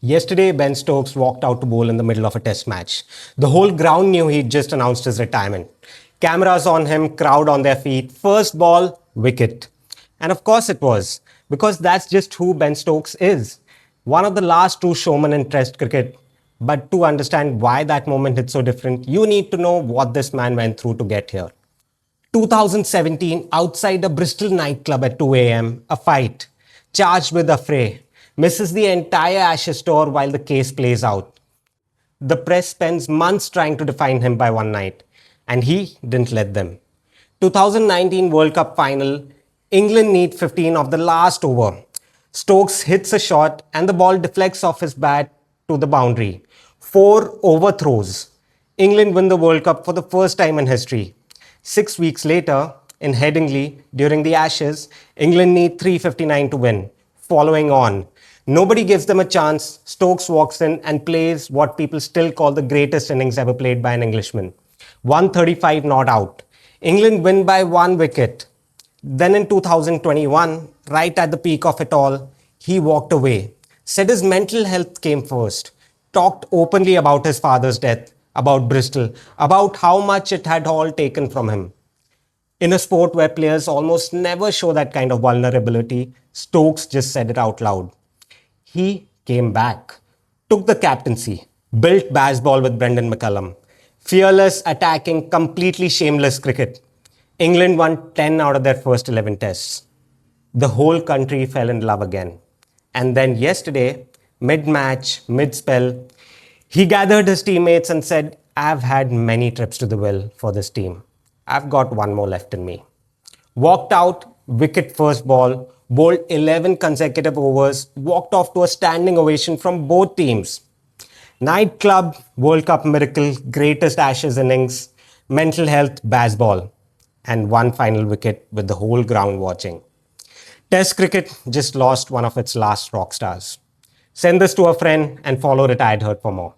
Yesterday, Ben Stokes walked out to bowl in the middle of a test match. The whole ground knew he'd just announced his retirement. Cameras on him, crowd on their feet, first ball, wicket. And of course it was, because that's just who Ben Stokes is. One of the last true showmen in Test cricket. But to understand why that moment is so different, you need to know what this man went through to get here. 2017, outside a Bristol nightclub at 2 a.m., a fight, charged with affray, misses the entire Ashes tour while the case plays out. The press spends months trying to define him by one night, and he didn't let them. 2019 World Cup final, England need 15 of the last over. Stokes hits a shot and the ball deflects off his bat to the boundary. 4 overthrows. England win the World Cup for the first time in history. 6 weeks later, in Headingley, during the Ashes, England need 359 to win. Following on, nobody gives them a chance. Stokes walks in and plays what people still call the greatest innings ever played by an Englishman. 135 not out. England win by 1 wicket. Then in 2021, right at the peak of it all, he walked away. Said his mental health came first. Talked openly about his father's death, about Bristol, about how much it had all taken from him. In a sport where players almost never show that kind of vulnerability, Stokes just said it out loud. He came back, took the captaincy, built baseball with Brendan McCullum. Fearless, attacking, completely shameless cricket. England won 10 out of their first 11 tests. The whole country fell in love again. And then yesterday, mid-match, mid-spell, he gathered his teammates and said, I've had many trips to the well for this team. I've got one more left in me. Walked out, wicket first ball, bowled 11 consecutive overs, walked off to a standing ovation from both teams. Nightclub, World Cup miracle, greatest Ashes innings, mental health, baseball, and one final wicket with the whole ground watching. Test cricket just lost one of its last rock stars. Send this to a friend and follow Retired Herd for more.